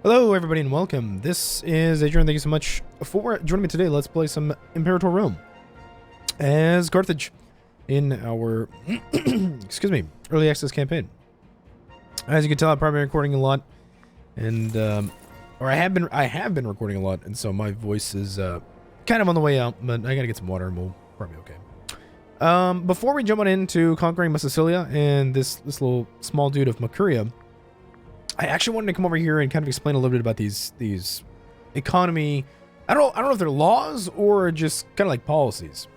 Hello everybody and welcome. This is Adrian. Thank you so much for joining me today. Let's play some Imperator Rome as Carthage in our excuse me, early access campaign. As you can tell, I've probably been recording a lot, and or I have been recording a lot, and so my voice is kind of on the way out, but I gotta get some water and we'll probably be okay. Before we jump on into conquering Massilia and this little small dude of Mercuria, I actually wanted to come over here and kind of explain a little bit about these economy. I don't know if they're laws or just kind of like policies.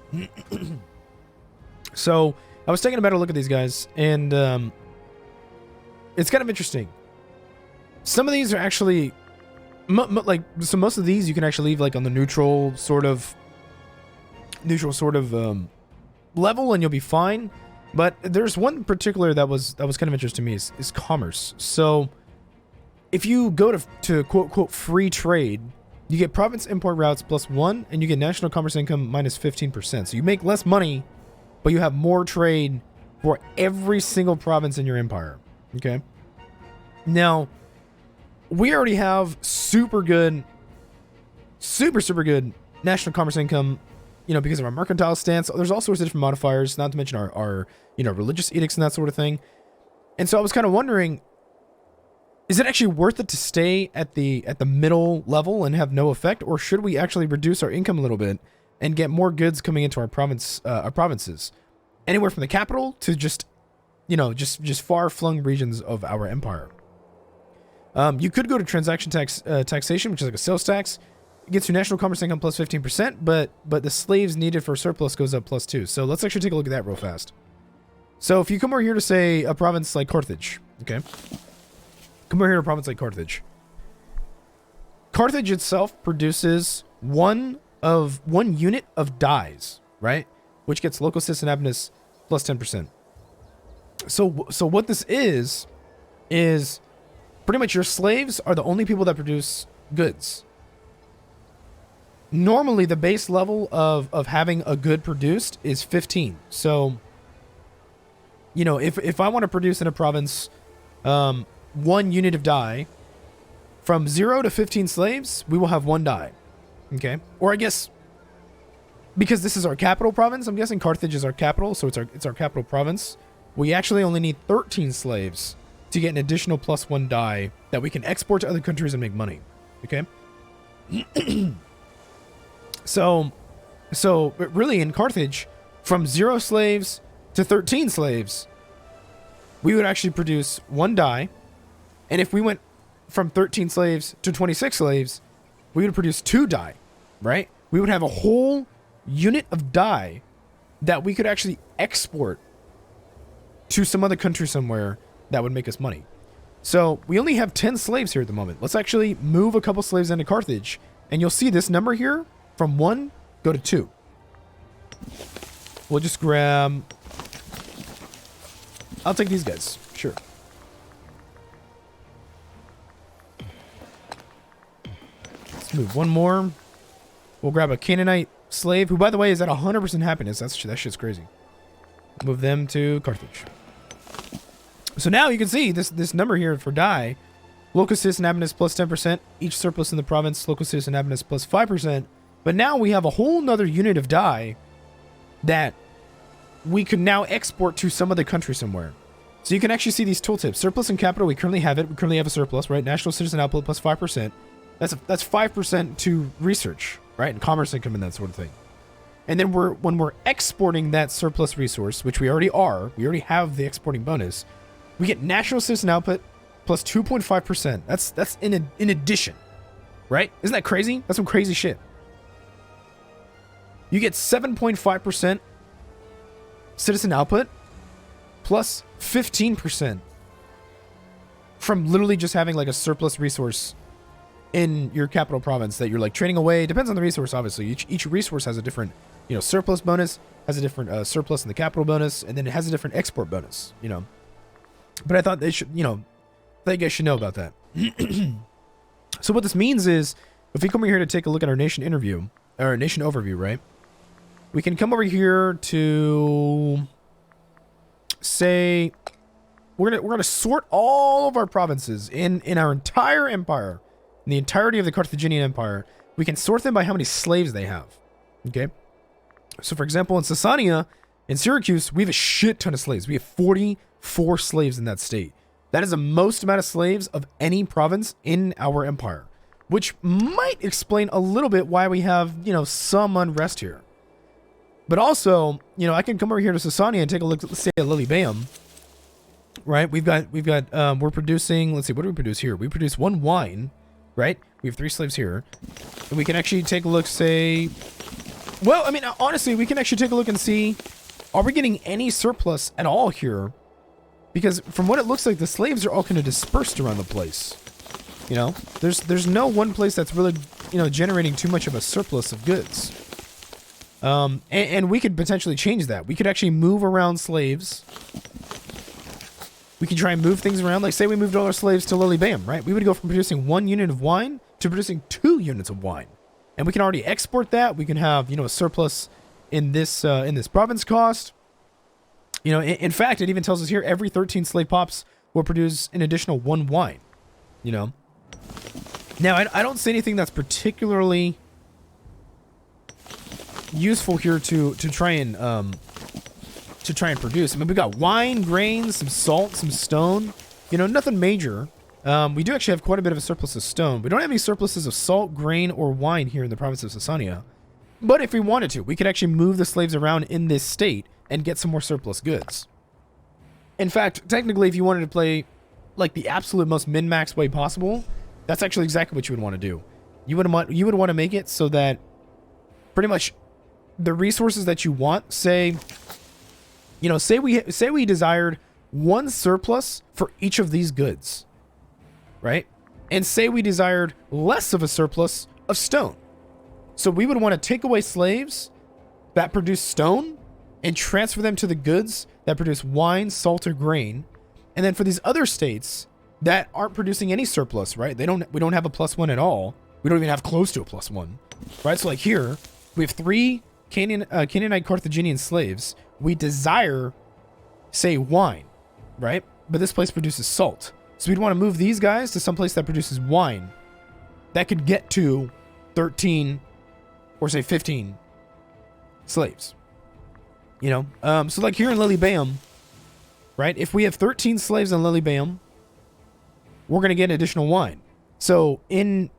So I was taking a better look at these guys, and it's kind of interesting. Some of these are actually so most of these you can actually leave like on the neutral sort of level, and you'll be fine. But there's one in particular that was kind of interesting to me is commerce. So if you go to quote free trade, you get province import routes +1, and you get national commerce income -15%. So you make less money, but you have more trade for every single province in your empire. Okay. Now, we already have super good national commerce income, because of our mercantile stance. There's all sorts of different modifiers, not to mention our religious edicts and that sort of thing. And so I was kind of wondering, is it actually worth it to stay at the middle level and have no effect, or should we actually reduce our income a little bit and get more goods coming into our provinces, anywhere from the capital to just far-flung regions of our empire? You could go to transaction taxation, which is like a sales tax. It gets your national commerce income +15%, but the slaves needed for surplus goes up +2. So let's actually take a look at that real fast. So if you come over here to, say, a province like Carthage, okay? Come over here to a province like Carthage. Carthage itself produces one unit of dyes, right? Which gets local citizen happiness +10%. So what this is pretty much your slaves are the only people that produce goods. Normally, the base level of having a good produced is 15. So, if I want to produce in a province, 1 unit of dye, from 0 to 15 slaves, we will have 1 dye. Okay? Or I guess, because this is our capital province, I'm guessing Carthage is our capital, so it's our capital province. We actually only need 13 slaves to get an additional +1 dye that we can export to other countries and make money. Okay? So really in Carthage, from 0 slaves to 13 slaves, we would actually produce 1 dye. And if we went from 13 slaves to 26 slaves, we would produce 2 dye, right? We would have a whole unit of dye that we could actually export to some other country somewhere that would make us money. So we only have 10 slaves here at the moment. Let's actually move a couple slaves into Carthage, and you'll see this number here from 1 go to 2. We'll just grab... I'll take these guys. Sure. Let's move one more. We'll grab a Canaanite slave, who, by the way, is at 100% happiness. That shit's crazy. Move them to Carthage. So now you can see this number here for dye. Local citizen happiness +10%. Each surplus in the province, local citizen happiness +5%. But now we have a whole nother unit of dye that we could now export to some other country somewhere. So you can actually see these tooltips. Surplus and capital, we currently have it. We currently have a surplus, right? National citizen output +5%. That's 5% to research, right? And commerce income and that sort of thing. And then when we're exporting that surplus resource, which we already have the exporting bonus, we get national citizen output +2.5%. That's in addition, right? Isn't that crazy? That's some crazy shit. You get 7.5% citizen output +15% from literally just having like a surplus resource in your capital province that you're like trading away. Depends on the resource, obviously. Each resource has a different, surplus bonus, has a different surplus in the capital bonus, and then it has a different export bonus, But I thought they should, I think you guys should know about that. So what this means is, if we come over here to take a look at our nation overview, right? We can come over here to say we're gonna sort all of our provinces in our entire empire in the entirety of the Carthaginian Empire, we can sort them by how many slaves they have. Okay? So, for example, in Sassania, in Syracuse, we have a shit ton of slaves. We have 44 slaves in that state. That is the most amount of slaves of any province in our empire, which might explain a little bit why we have, some unrest here. But also, I can come over here to Sassania and take a look, let's say, at Lilybaeum, right? We're producing, let's see, what do we produce here? We produce 1 wine, right? We have 3 slaves here. And we can actually take a look, say, well, I mean, honestly, we can actually take a look and see, are we getting any surplus at all here? Because from what it looks like, the slaves are all kind of dispersed around the place. There's no one place that's really, generating too much of a surplus of goods. And we could potentially change that. We could actually move around slaves. We could try and move things around. Like, say we moved all our slaves to Lilybaeum, right? We would go from producing 1 unit of wine to producing 2 units of wine. And we can already export that. We can have, a surplus in this province cost. In fact, it even tells us here every 13 slave pops will produce an additional 1 wine. Now, I don't see anything that's particularly useful here to try and produce. I mean, we got wine, grains, some salt, some stone. Nothing major. We do actually have quite a bit of a surplus of stone. We don't have any surpluses of salt, grain, or wine here in the province of Sassania. But if we wanted to, we could actually move the slaves around in this state and get some more surplus goods. In fact, technically, if you wanted to play like the absolute most min-max way possible, that's actually exactly what you would want to do. You would want to make it so that pretty much the resources that you want, say we desired 1 surplus for each of these goods, right? And say we desired less of a surplus of stone. So we would want to take away slaves that produce stone and transfer them to the goods that produce wine, salt, or grain. And then for these other states that aren't producing any surplus, right? We don't have a +1 at all. We don't even have close to a +1, right? So like here, we have 3 Canaanite Carthaginian slaves. We desire, say, wine, right? But this place produces salt. So we'd want to move these guys to some place that produces wine that could get to 13 or say 15 slaves. So like here in Lilybaeum, right? If we have 13 slaves in Lilybaeum, we're going to get additional wine. So in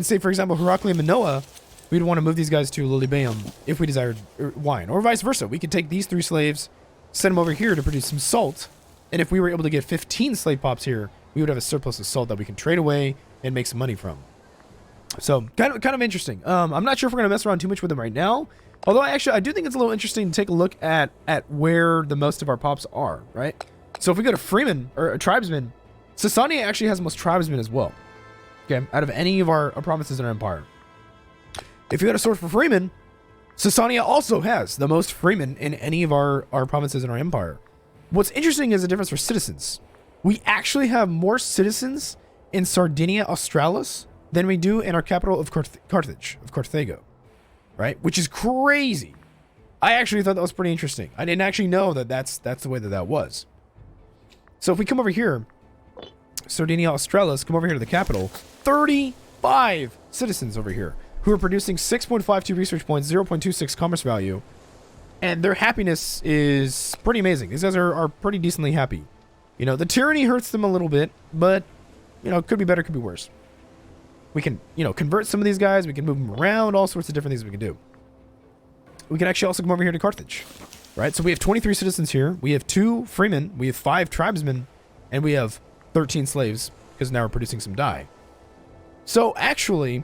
say, for example, Heraclea and Manoa, we'd want to move these guys to Lilybaeum if we desired wine, or vice versa. We could take these 3 slaves, send them over here to produce some salt. And if we were able to get 15 slave pops here, we would have a surplus of salt that we can trade away and make some money from. So kind of interesting. I'm not sure if we're going to mess around too much with them right now. Although I do think it's a little interesting to take a look at where the most of our pops are, right? So if we go to freemen or tribesmen, Sassania actually has the most tribesmen as well. Okay, out of any of our provinces in our empire. If you go to source for freemen, Sassania also has the most freemen in any of our provinces in our empire. What's interesting is the difference for citizens. We actually have more citizens in Sardinia Australis than we do in our capital of Carthage, of Carthago, right? Which is crazy. I actually thought that was pretty interesting. I didn't actually know that's the way that was. So if we come over here, Sardinia Australis, come over here to the capital, 35 citizens over here who are producing 6.52 research points, 0.26 commerce value, and their happiness is pretty amazing. These guys are pretty decently happy. The tyranny hurts them a little bit, but, could be better, could be worse. We can, convert some of these guys. We can move them around, all sorts of different things we can do. We can actually also come over here to Carthage, right? So we have 23 citizens here. We have 2 freemen. We have 5 tribesmen, and we have 13 slaves because now we're producing some dye. So actually,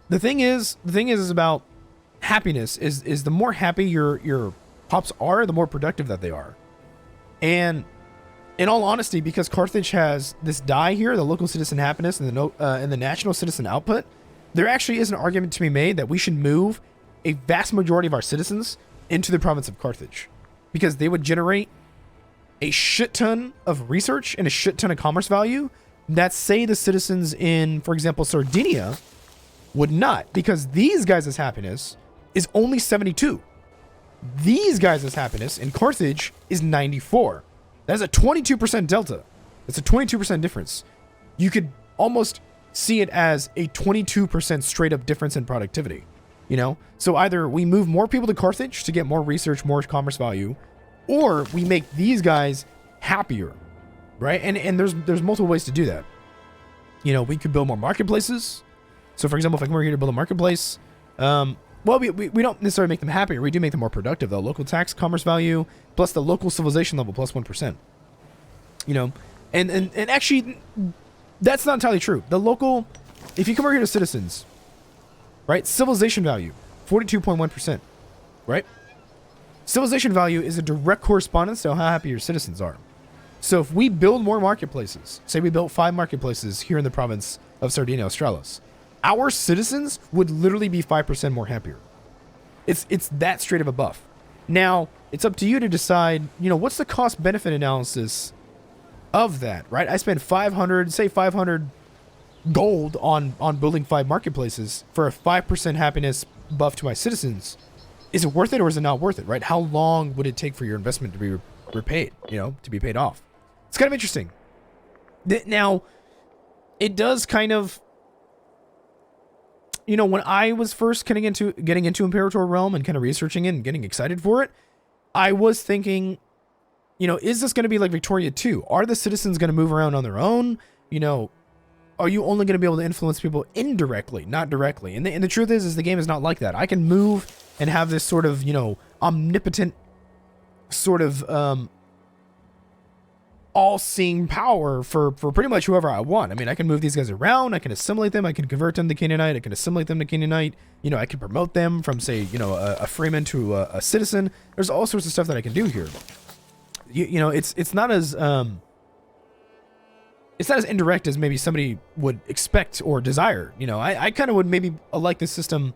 the thing is about happiness is the more happy your pops are, the more productive that they are. And in all honesty, because Carthage has this dye here, the local citizen happiness and the national citizen output, there actually is an argument to be made that we should move a vast majority of our citizens into the province of Carthage, because they would generate a shit ton of research and a shit ton of commerce value that, say, the citizens in, for example, Sardinia would not, because these guys' happiness is only 72. These guys' happiness in Carthage is 94. That's a 22% delta. That's a 22% difference. You could almost see it as a 22% straight up difference in productivity. You know, so either we move more people to Carthage to get more research, more commerce value, or we make these guys happier, right? And there's multiple ways to do that. You know, we could build more marketplaces. So for example, if I come over here to build a marketplace, well, we don't necessarily make them happier. We do make them more productive though. Local tax, commerce value, plus the local civilization level, plus 1%. You know, and actually, that's not entirely true. The local, if you come over here to citizens, right? Civilization value, 42.1%, right? Civilization value is a direct correspondence to how happy your citizens are. So if we build more marketplaces, say we built 5 marketplaces here in the province of Sardinia Australis, our citizens would literally be 5% more happier. It's that straight of a buff. Now, it's up to you to decide, you know, what's the cost benefit analysis of that, right? I spent 500 gold on building 5 marketplaces for a 5% happiness buff to my citizens. Is it worth it or is it not worth it, right? How long would it take for your investment to be repaid, you know, to be paid off? It's kind of interesting. Now, it does kind of, you know, when I was first getting into Imperator Realm and kind of researching it and getting excited for it, I was thinking, you know, is this going to be like Victoria 2? Are the citizens going to move around on their own? You know, are you only going to be able to influence people indirectly, not directly? And the truth is the game is not like that. I can move and have this sort of, you know, omnipotent sort of all-seeing power for pretty much whoever I want. I mean, I can move these guys around. I can assimilate them. I can convert them to Canaanite. I can assimilate them to Canaanite. You know, I can promote them from, say, you know, a freeman to a citizen. There's all sorts of stuff that I can do here. You know, it's not as indirect as maybe somebody would expect or desire. You know, I kind of would maybe like this system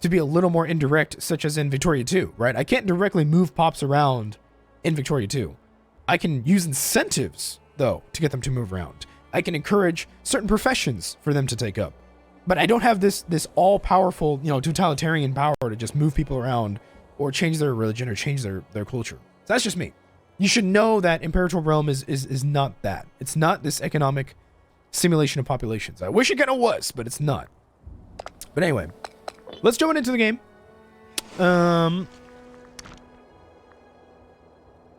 to be a little more indirect, such as in Victoria 2, right? I can't directly move pops around in Victoria 2. I can use incentives, though, to get them to move around. I can encourage certain professions for them to take up. But I don't have this all-powerful, you know, totalitarian power to just move people around or change their religion or change their culture. So that's just me. You should know that Imperator Realm is not that. It's not this economic simulation of populations. I wish it kind of was, but it's not. But anyway, let's jump into the game.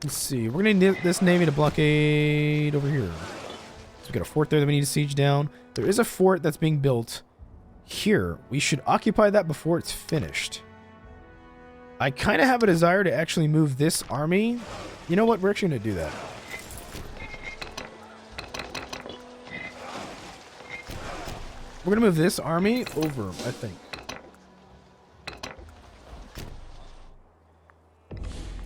Let's see. We're going to need this navy to blockade over here. So we got a fort there that we need to siege down. There is a fort that's being built here. We should occupy that before it's finished. I kind of have a desire to actually move this army. You know what? We're actually going to do that. We're going to move this army over, I think.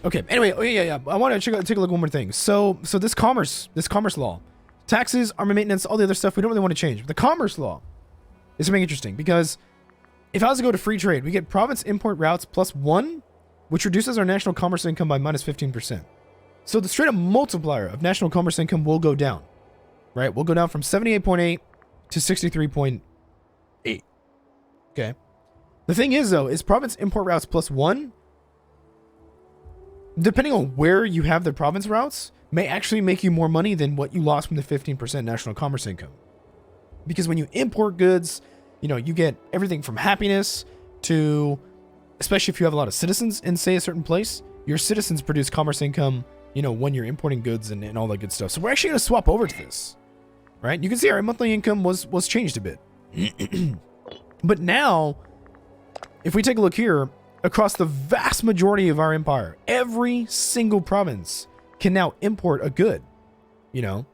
Okay, anyway, oh yeah. I want to take a look at one more thing. So this commerce law, taxes, army maintenance, all the other stuff, we don't really want to change. But the commerce law is something interesting because if I was to go to free trade, we get province import routes +1, which reduces our national commerce income by -15%. So the straight up multiplier of national commerce income will go down, right? We'll go down from 78.8 to 63.8. Okay. The thing is though, is province import routes +1, depending on where you have the province routes, may actually make you more money than what you lost from the 15% national commerce income. Because when you import goods, you know, you get everything from happiness to, especially if you have a lot of citizens in, say, a certain place, your citizens produce commerce income, you know, when you're importing goods and all that good stuff. So we're actually going to swap over to this, right? You can see our monthly income was changed a bit. But now, if we take a look here, across the vast majority of our empire, every single province can now import a good. You know,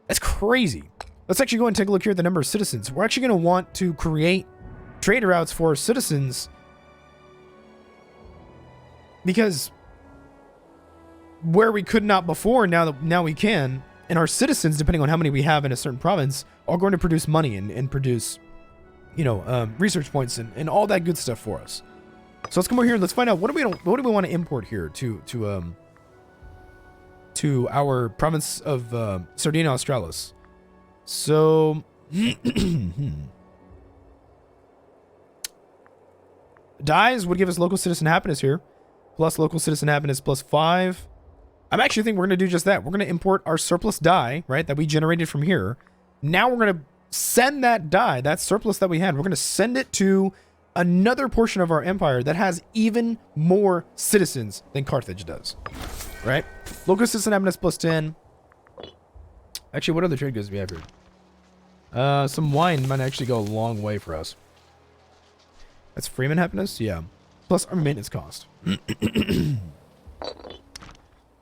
that's crazy. Let's actually go and take a look here at the number of citizens. We're actually going to want to create trade routes for citizens because where we could not before, now we can, and our citizens, depending on how many we have in a certain province, are going to produce money and produce, you know, research points and all that good stuff for us. So let's come over here. Let's find out what do we want to import here to our province of Sardinia Australis. So dies would give us local citizen happiness here, plus local citizen happiness +5. I'm actually thinking we're going to do just that. We're going to import our surplus dye, right, that we generated from here. Now we're going to send that dye, that surplus that we had, we're going to send it to another portion of our empire that has even more citizens than Carthage does, right? Local citizen happiness plus 10. Actually, what other trade goods do we have here? Some wine might actually go a long way for us. That's freeman happiness? Yeah. Plus our maintenance cost.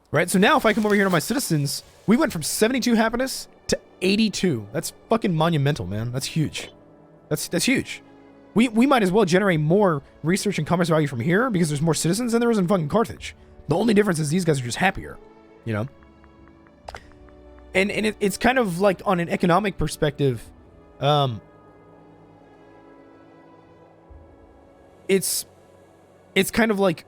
Right, so now if I come over here to my citizens, we went from 72 happiness to 82. That's fucking monumental, man. That's huge. That's huge. We might as well generate more research and commerce value from here because there's more citizens than there is in fucking Carthage. The only difference is these guys are just happier, you know? And it's kind of like on an economic perspective, it's kind of like,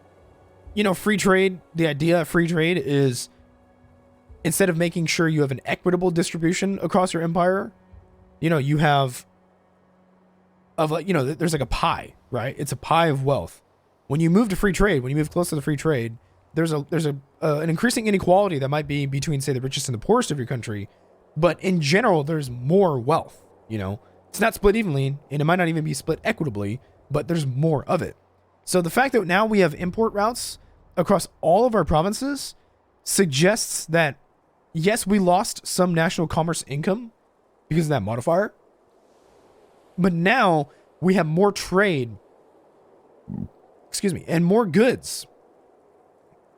you know, free trade. The idea of free trade is instead of making sure you have an equitable distribution across your empire, you know, you have you know, there's like a pie, right? It's a pie of wealth. When you move to free trade, when you move close to the free trade, there's an increasing inequality that might be between, say, the richest and the poorest of your country, but in general, there's more wealth. You know, it's not split evenly, and it might not even be split equitably, but there's more of it. So the fact that now we have import routes across all of our provinces suggests that, yes, we lost some national commerce income because of that modifier, but now we have more trade, excuse me, and more goods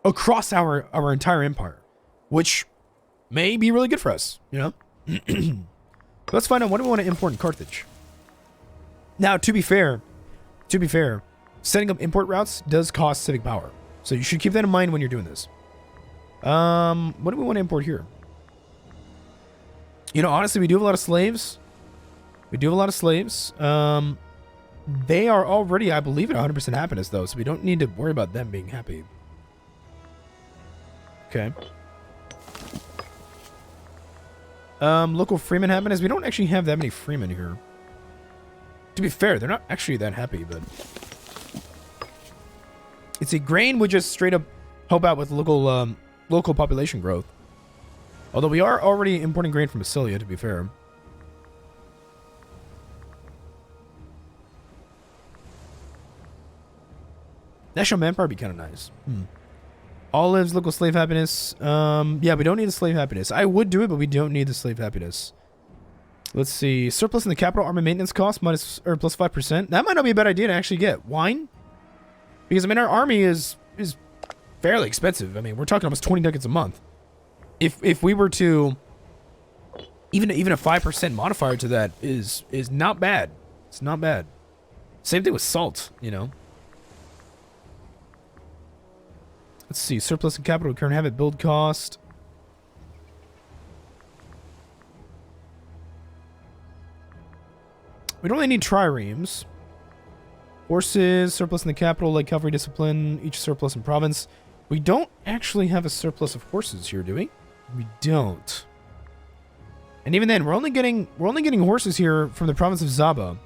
across our entire empire, which may be really good for us, you know? Let's find out what do we want to import in Carthage. Now, to be fair, setting up import routes does cost civic power. So you should keep that in mind when you're doing this. What do we want to import here? You know, honestly, we do have a lot of slaves. They are already, I believe, at 100% happiness, though, so we don't need to worry about them being happy. Okay. Local freeman happiness. We don't actually have that many freemen here. To be fair, they're not actually that happy, but... It's a grain would just straight up help out with local population growth. Although we are already importing grain from Massilia, to be fair. National manpower would be kind of nice. Olives, local slave happiness. Yeah, we don't need the slave happiness. I would do it, but we don't need the slave happiness. Let's see. Surplus in the capital army maintenance cost minus or plus 5%. That might not be a bad idea to actually get. Wine? Because, I mean, our army is fairly expensive. I mean, we're talking almost 20 ducats a month. If we were to... Even a 5% modifier to that is not bad. It's not bad. Same thing with salt, you know. Let's see. Surplus in capital, current habit, build cost. We don't really need triremes. Horses, surplus in the capital, like cavalry discipline, each surplus in province. We don't actually have a surplus of horses here, do we? We don't. And even then, we're only getting horses here from the province of Zaba.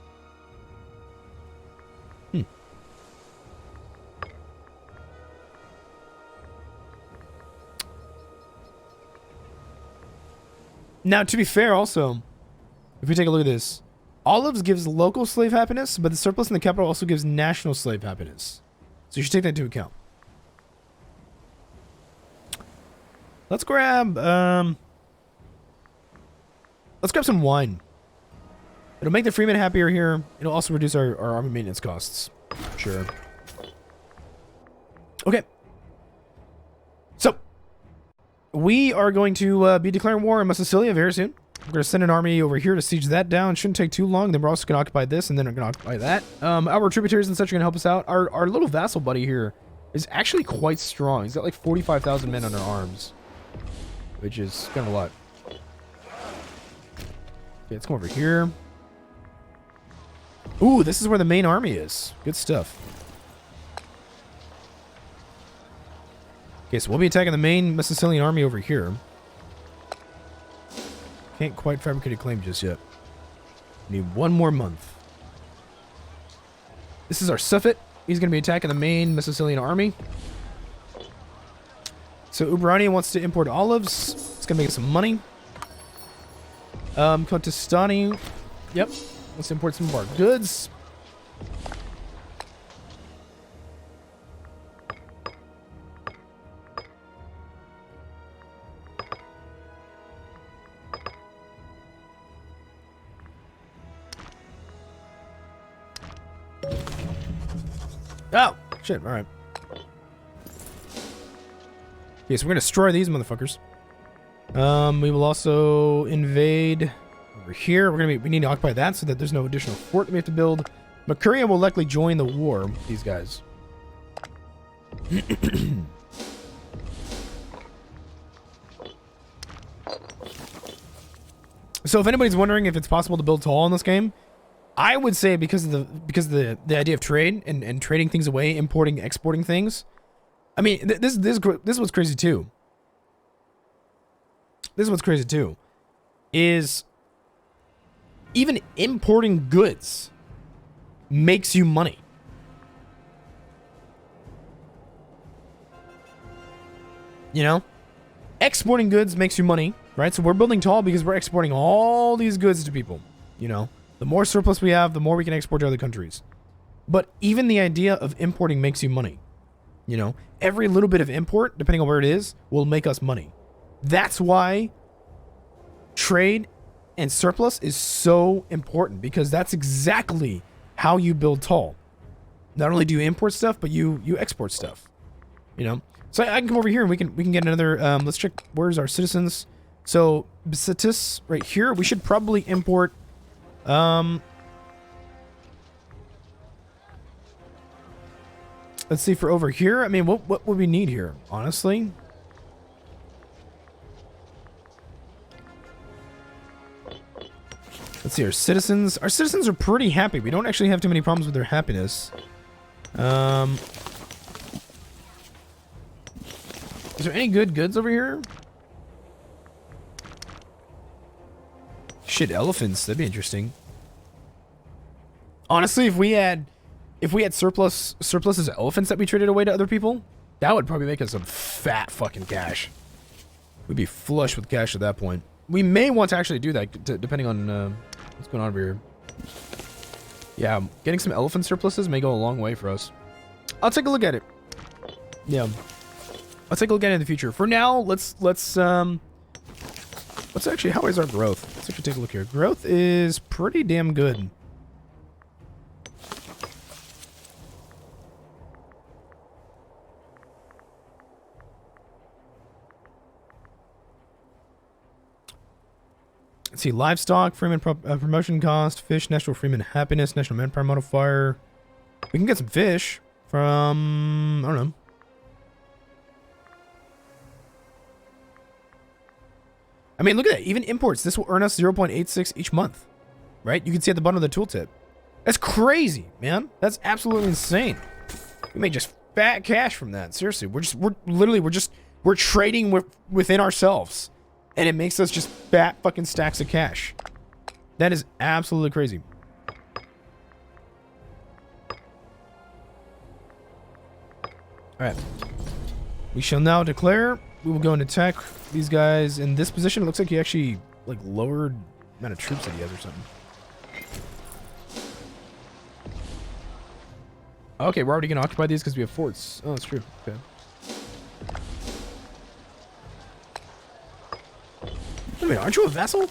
Now, to be fair, also, if we take a look at this, olives gives local slave happiness, but the surplus in the capital also gives national slave happiness. So you should take that into account. Let's grab some wine. It'll make the freemen happier here. It'll also reduce our army maintenance costs. Sure. Okay. So, we are going to be declaring war in Massilia very soon. We're going to send an army over here to siege that down. Shouldn't take too long. Then we're also going to occupy this, and then we're going to occupy that. Our tributaries and such are going to help us out. Our little vassal buddy here is actually quite strong. He's got like 45,000 men under arms, which is kind of a lot. Okay, let's come over here. Ooh, this is where the main army is. Good stuff. Okay, so we'll be attacking the main Massilian army over here. Can't quite fabricate a claim just yet. Need one more month. This is our Suffet. He's going to be attacking the main Massilian army. So Uberania wants to import olives. It's gonna make us some money. Kontestani, yep, let's import some of our goods. Oh, shit, all right. Okay, so we're gonna destroy these motherfuckers. We will also invade over here. We need to occupy that so that there's no additional fort that we have to build. Mercuria will likely join the war with these guys. So if anybody's wondering if it's possible to build tall in this game, I would say because of the idea of trade and trading things away, importing, exporting things. I mean, this is what's crazy too. This is what's crazy too, is even importing goods makes you money. You know, exporting goods makes you money, right? So we're building tall because we're exporting all these goods to people. You know, the more surplus we have, the more we can export to other countries. But even the idea of importing makes you money. You know, every little bit of import, depending on where it is, will make us money. That's why trade and surplus is so important, because that's exactly how you build tall. Not only do you import stuff, but you export stuff. You know, so I can come over here and we can get another. Let's check where's our citizens. So Besatis right here. We should probably import. Let's see for over here. I mean, what would we need here, honestly? Let's see, our citizens. Our citizens are pretty happy. We don't actually have too many problems with their happiness. Is there any good goods over here? Shit, elephants. That'd be interesting. Honestly, if we had surpluses of elephants that we traded away to other people, that would probably make us some fat fucking cash. We'd be flush with cash at that point. We may want to actually do that, depending on what's going on over here. Yeah, getting some elephant surpluses may go a long way for us. I'll take a look at it. Yeah, I'll take a look at it in the future. For now, let's actually, how is our growth? Let's actually take a look here. Growth is pretty damn good. Let's see, livestock, freeman promotion cost, fish, national freeman happiness, national manpower modifier. We can get some fish from, I don't know. I mean, look at that. Even imports, this will earn us 0.86 each month, right? You can see at the bottom of the tooltip. That's crazy, man. That's absolutely insane. We made just fat cash from that. Seriously, we're trading within ourselves. And it makes us just fat fucking stacks of cash. That is absolutely crazy. Alright. We shall now declare. We will go and attack these guys in this position. It looks like he actually, like, lowered the amount of troops that he has or something. Okay, we're already going to occupy these because we have forts. Oh, that's true. Okay. Wait, aren't you a vassal?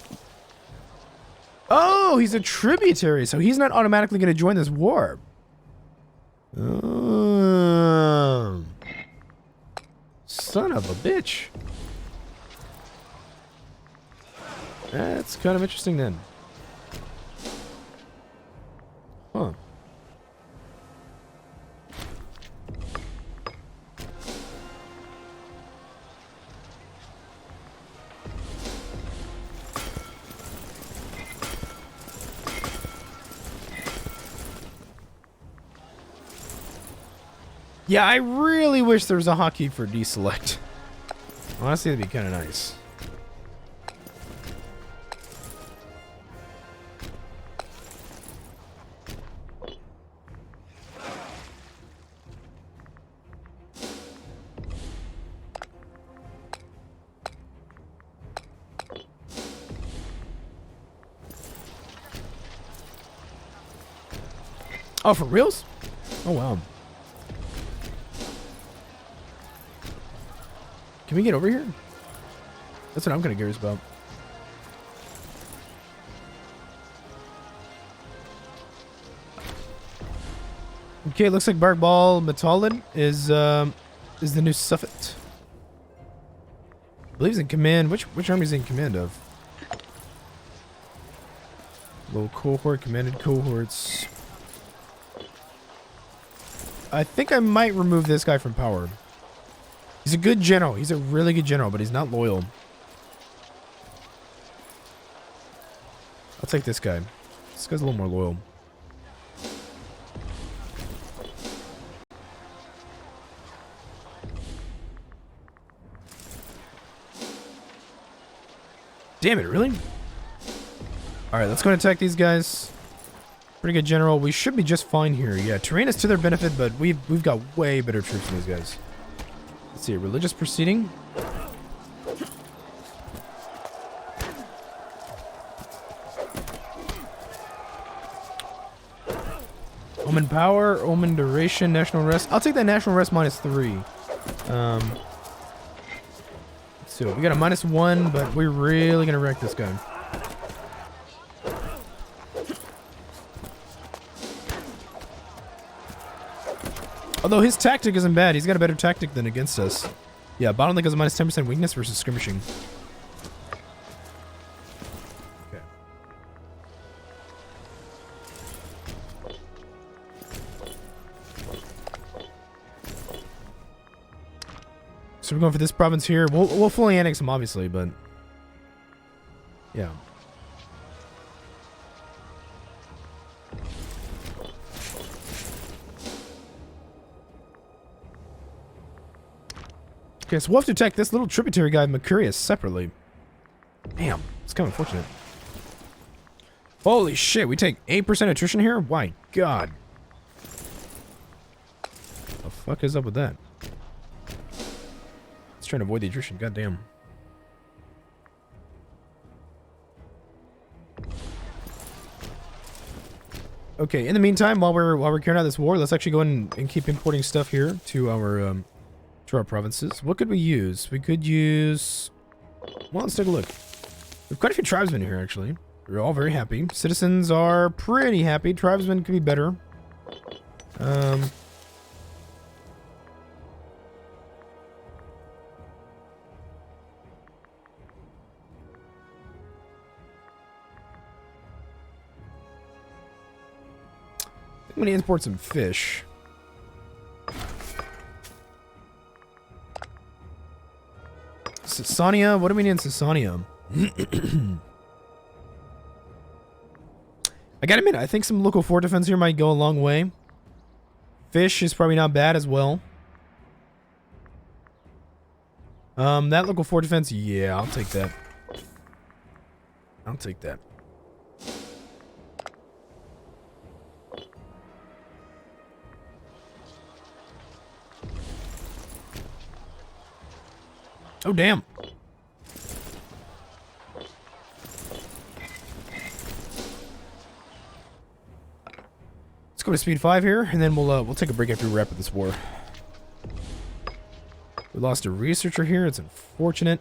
Oh, he's a tributary, so he's not automatically going to join this war. Son of a bitch. That's kind of interesting then. Huh. Yeah, I really wish there was a hotkey for deselect. Honestly, that'd be kind of nice. Oh, for reals? Oh, wow. Can we get over here? That's what I'm kind of curious about. Okay, looks like Bark Ball Metallin is the new suffet. I believe he's in command. Which army is he in command of? Low cohort, commanded cohorts. I think I might remove this guy from power. He's a good general. He's a really good general, but he's not loyal. I'll take this guy. This guy's a little more loyal. Damn it, really? Alright, let's go and attack these guys. Pretty good general. We should be just fine here. Yeah, terrain is to their benefit, but we've got way better troops than these guys. Let's see, religious proceeding. Omen power, omen duration, national rest. I'll take that national rest -3. So we got a -1, but we're really gonna wreck this guy. Although his tactic isn't bad, he's got a better tactic than against us. Yeah, bottom link has a -10% weakness versus skirmishing. Okay. So we're going for this province here. We'll fully annex him, obviously, but yeah. Okay, so we'll have to attack this little tributary guy, Mercurius, separately. Damn, it's kind of unfortunate. Holy shit, we take 8% attrition here? My god. The fuck is up with that? Let's try to avoid the attrition, goddamn. Okay, in the meantime, while we're carrying out this war, let's actually go in and keep importing stuff here to our provinces. What could we use? We could use... Well, let's take a look. We've quite a few tribesmen here, actually. They're all very happy. Citizens are pretty happy. Tribesmen could be better. I'm going to import some fish. Sassania? What do we need in Sassania? I gotta admit, I think some local fort defense here might go a long way. Fish is probably not bad as well. That local fort defense, yeah, I'll take that. I'll take that. Oh, damn. Let's go to speed 5 here, and then we'll take a break after we wrap up this war. We lost a researcher here. It's unfortunate.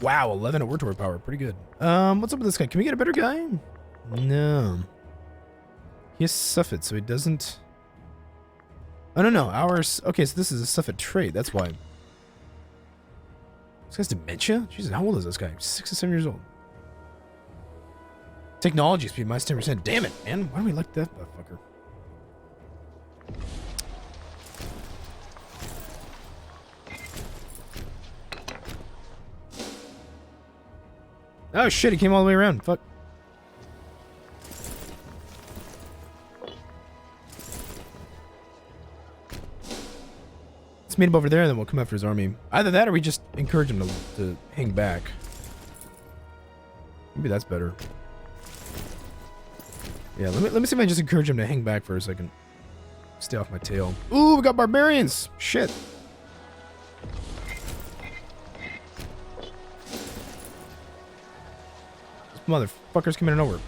Wow, 11 at war toward power. Pretty good. What's up with this guy? Can we get a better guy? No. He has suffet, so he doesn't... Oh, no. Ours... Okay, so this is a suffet trait. That's why... This guy's dementia? Jesus, how old is this guy? 6 or 7 years old. Technology speed -10%. Damn it, man. Why do we like that motherfucker? Oh shit, he came all the way around. Fuck. Let's meet him over there and then we'll come after his army. Either that or we just encourage him to hang back. Maybe that's better. Yeah, let me see if I just encourage him to hang back for a second. Stay off my tail. Ooh, we got barbarians! Shit. This motherfucker's coming in over.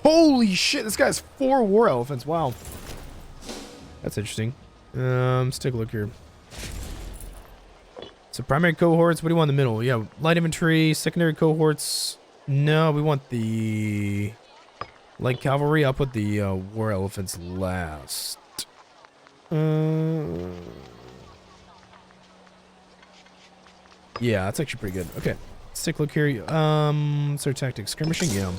Holy shit, this guy has 4 war elephants. Wow. That's interesting. Let's take a look here. So primary cohorts, what do you want in the middle? Yeah, light infantry, secondary cohorts. No, we want the light cavalry. I'll put the war elephants last. Yeah, that's actually pretty good. Okay, let's take a look here. So tactics, skirmishing, yeah.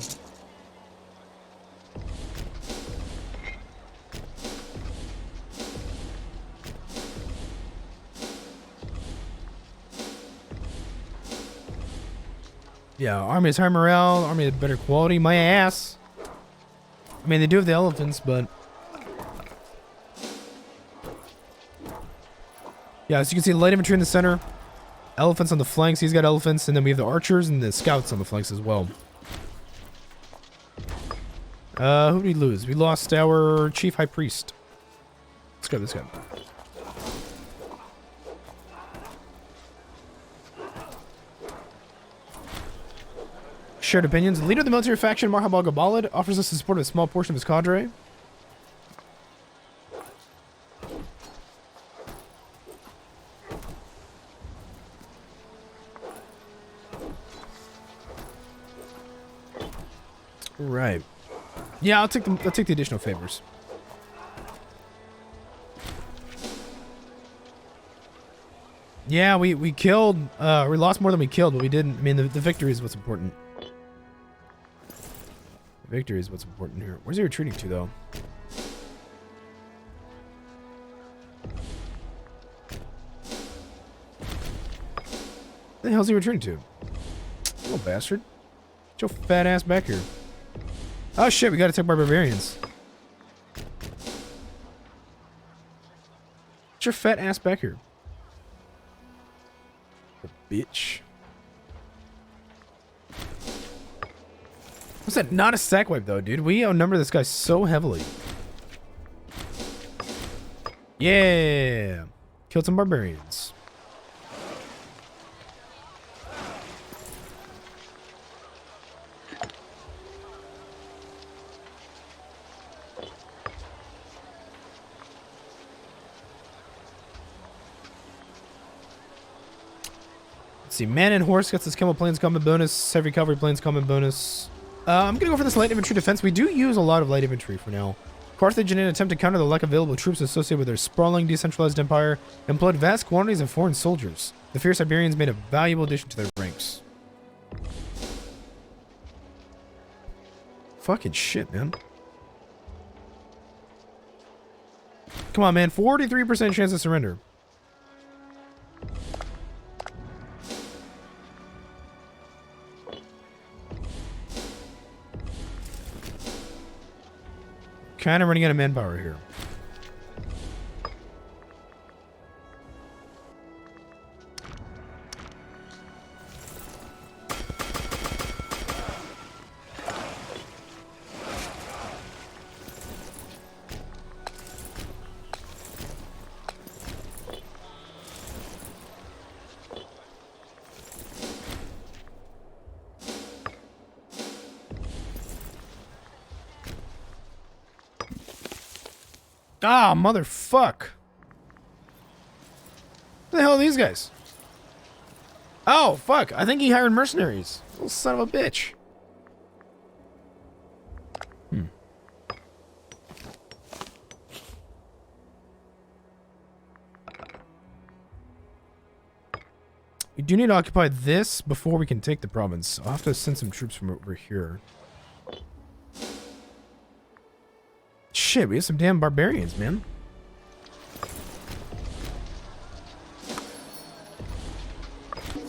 Yeah, army has higher morale, army has better quality. My ass. I mean, they do have the elephants, but... Yeah, as you can see, light infantry in the center. Elephants on the flanks. He's got elephants. And then we have the archers and the scouts on the flanks as well. Who did we lose? We lost our chief high priest. Let's grab this guy. Shared opinions. The leader of the military faction, Marhab al-Gabalid, offers us the support of a small portion of his cadre. Right. Yeah, I'll take the additional favors. Yeah, we killed we lost more than we killed, but we didn't. I mean, the victory is what's important. Victory is what's important here. Where's he retreating to, though? Where the hell's he retreating to? Little bastard. Get your fat ass back here. Oh shit, we gotta take our barbarians. Get your fat ass back here. The bitch. What's that? Not a sack wipe though, dude. We outnumber this guy so heavily. Yeah. Killed some barbarians. Let's see, man and horse gets this camel planes combat bonus, heavy cavalry planes combat bonus. I'm gonna go for this light infantry defense. We do use a lot of light infantry for now. Carthage, in an attempt to counter the lack of available troops associated with their sprawling, decentralized empire, employed vast quantities of foreign soldiers. The fierce Iberians made a valuable addition to their ranks. Fucking shit, man. Come on, man. 43% chance of surrender. Kind of running out of manpower here. Ah, motherfuck. Who the hell are these guys? Oh, fuck. I think he hired mercenaries. Little son of a bitch. We do need to occupy this before we can take the province. I'll have to send some troops from over here. Shit, we have some damn barbarians, man.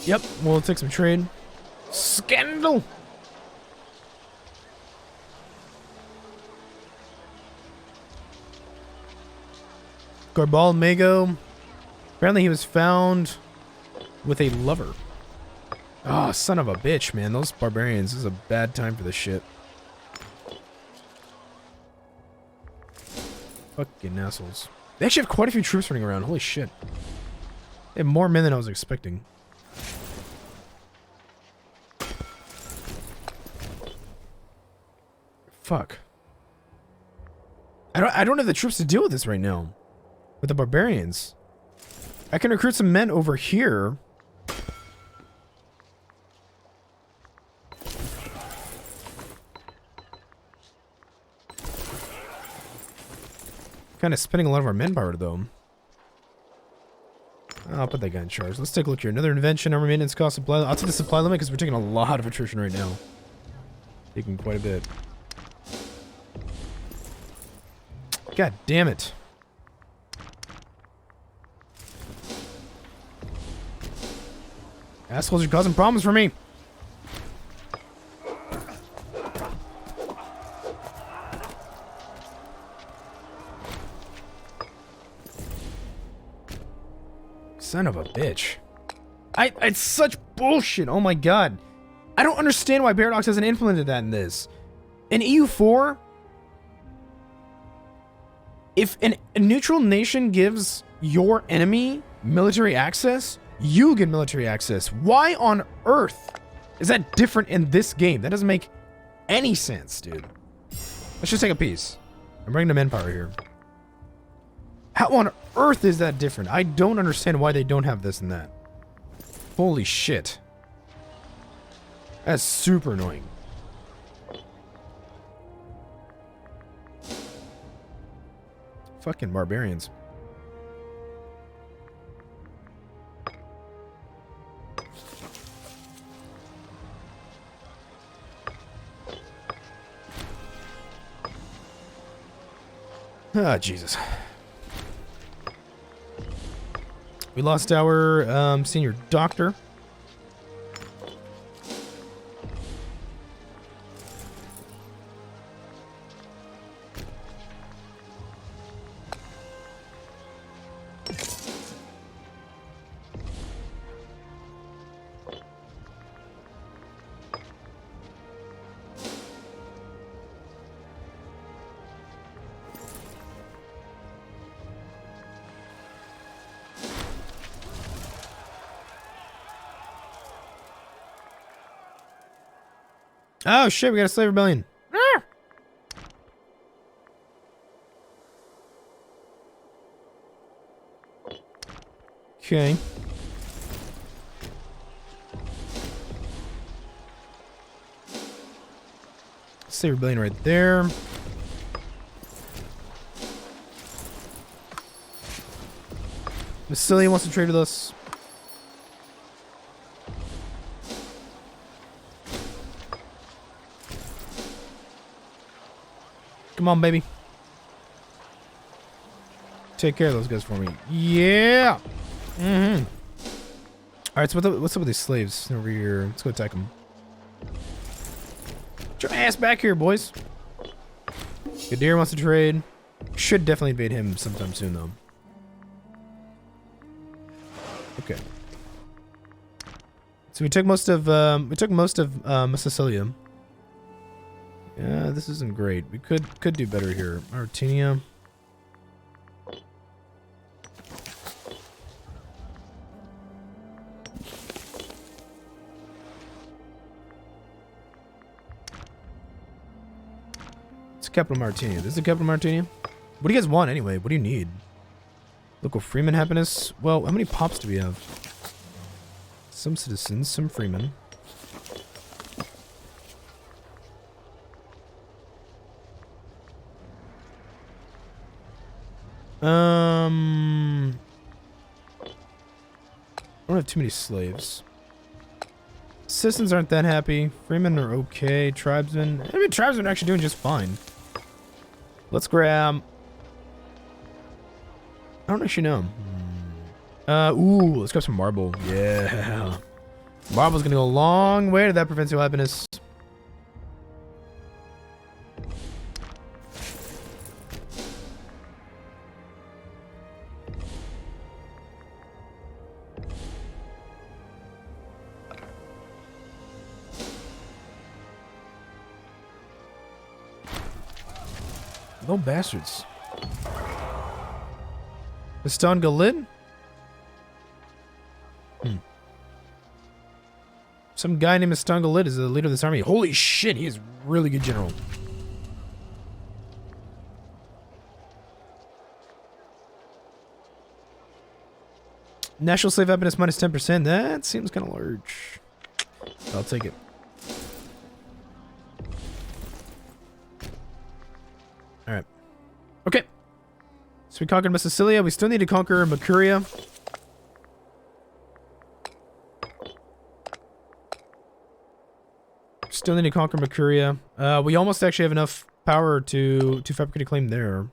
Yep, we'll take some trade. Scandal! Garbal Mago. Apparently he was found with a lover. Oh, son of a bitch, man. Those barbarians. This is a bad time for this shit. Fucking assholes. They actually have quite a few troops running around. Holy shit. They have more men than I was expecting. Fuck. I don't have the troops to deal with this right now. With the barbarians. I can recruit some men over here. Kind of spending a lot of our manpower, though. I'll put that guy in charge. Let's take a look here. Another invention, armor maintenance cost, supply. I'll take the supply limit because we're taking a lot of attrition right now. Taking quite a bit. God damn it. Assholes are causing problems for me. Son of a bitch. It's such bullshit. Oh my god. I don't understand why Paradox hasn't implemented that in this. In EU4, if a neutral nation gives your enemy military access, you get military access. Why on earth is that different in this game? That doesn't make any sense, dude. Let's just take a piece. I'm bringing the manpower here. How on earth is that different? I don't understand why they don't have this and that. Holy shit. That's super annoying. Fucking barbarians. Ah, Jesus. We lost our senior doctor. Oh shit, we got a slave rebellion. Ah! Okay. Slave rebellion right there. Massilia wants to trade with us. Come on, baby. Take care of those guys for me. Yeah. Mm-hmm. All right, so what's up with these slaves over here? Let's go attack them. Get your ass back here, boys. Gadir wants to trade. Should definitely invade him sometime soon, though. Okay. So we took most of Massilia. Yeah, this isn't great. We could do better here. Artenia. It's capital Martinia. This is the capital Martinia. What do you guys want anyway? What do you need? Local freeman happiness. Well, how many pops do we have? Some citizens, some freemen. I don't have too many slaves. Citizens aren't that happy. Freemen are okay. Tribesmen. I mean, tribesmen are actually doing just fine. Let's grab. I don't actually know. Ooh, let's grab some marble. Yeah. Marble's gonna go a long way to that provincial happiness. No bastards. Mistan Galid? Some guy named Mistan Galid is the leader of this army. Holy shit, he is really good general. National slave happiness minus 10%. That seems kind of large. I'll take it. Alright. Okay. So we conquered Sicilia. We still need to conquer Mercuria. Still need to conquer Mercuria. We almost actually have enough power to fabricate a claim there.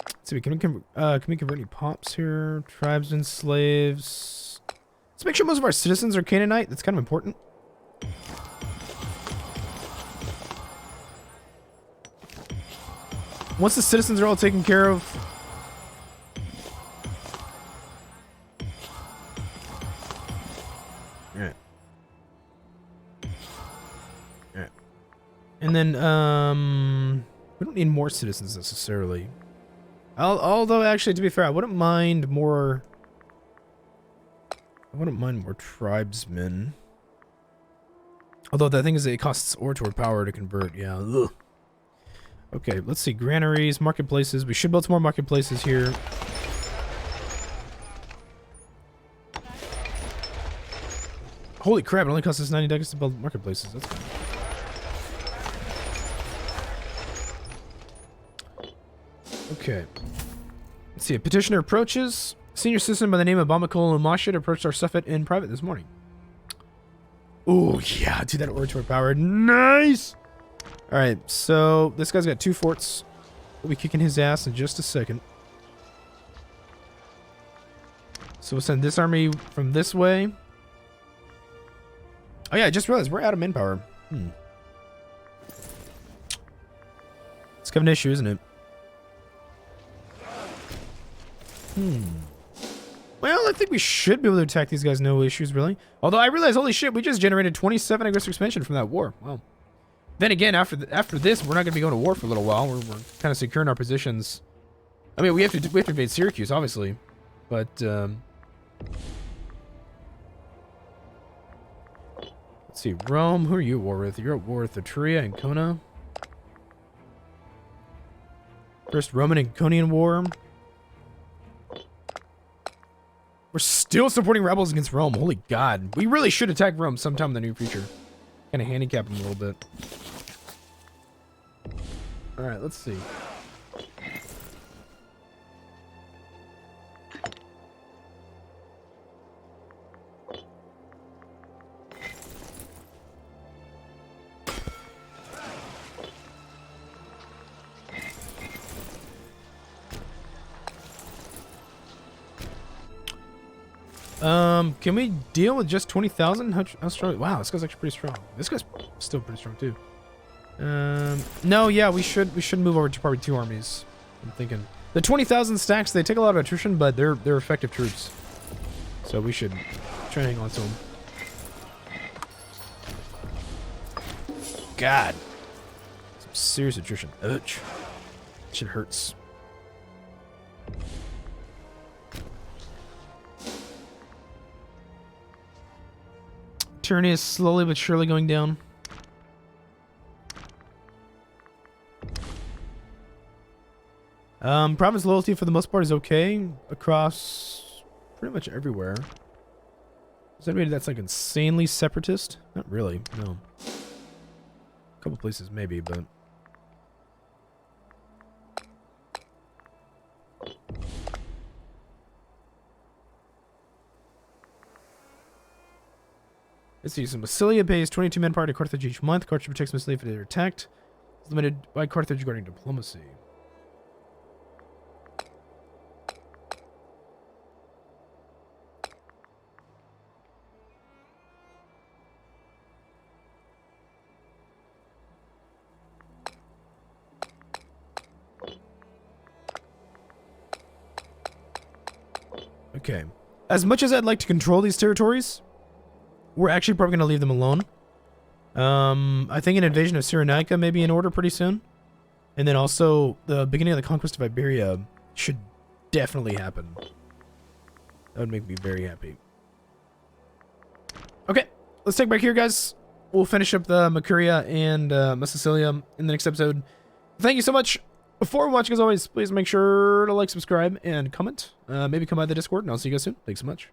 Let's see, can we convert any pops here? Tribesmen, slaves. Let's make sure most of our citizens are Canaanite. That's kind of important. Once the citizens are all taken care of. Alright. Alright. And then, we don't need more citizens necessarily. Although, actually, to be fair, I wouldn't mind more tribesmen. Although, the thing is, it costs orator power to convert. Yeah. Ugh. Okay, let's see. Granaries, marketplaces. We should build some more marketplaces here. Holy crap, it only costs us 90 ducats to build marketplaces. That's fine. Okay. Let's see. A petitioner approaches. Senior citizen by the name of Bamako Lumashid approached our suffet in private this morning. Oh, yeah. Dude, that oratory power. Nice! Alright, so this guy's got 2 forts. We'll be kicking his ass in just a second. So we'll send this army from this way. Oh yeah, I just realized we're out of manpower. It's kind of an issue, isn't it? Well, I think we should be able to attack these guys, no issues, really. Although I realize, holy shit, we just generated 27 aggressive expansion from that war. Wow. Then again, after this, we're not going to be going to war for a little while. We're kind of securing our positions. I mean, we have to invade Syracuse, obviously, but let's see, Rome. Who are you at war with? You're at war with Etruria and Kona. First Roman and Conian War. We're still supporting rebels against Rome. Holy God, we really should attack Rome sometime in the near future. Kind of handicap them a little bit. All right, let's see. Can we deal with just 20,000? How strong? Wow, this guy's actually pretty strong. This guy's still pretty strong too. No, yeah, we should move over to probably 2 armies. I'm thinking the 20,000 stacks. They take a lot of attrition, but they're effective troops. So we should try and hang on to them. God, some serious attrition. Ouch. Shit hurts. Tyranny is slowly but surely going down. Province loyalty for the most part is okay across pretty much everywhere. Is that anybody that's like insanely separatist? Not really, no. A couple places maybe, but let's see. So Massilia pays 22 manpower to Carthage each month. Carthage protects Massilia if they're attacked. It's limited by Carthage regarding diplomacy. Okay. As much as I'd like to control these territories, we're actually probably going to leave them alone. I think an invasion of Cyrenaica may be in order pretty soon. And then also, the beginning of the conquest of Iberia should definitely happen. That would make me very happy. Okay, let's take a break here, guys. We'll finish up the Mercuria and Sicilia in the next episode. Thank you so much Before watching, as always, please make sure to like, subscribe, and comment. Maybe come by the Discord, and I'll see you guys soon. Thanks so much.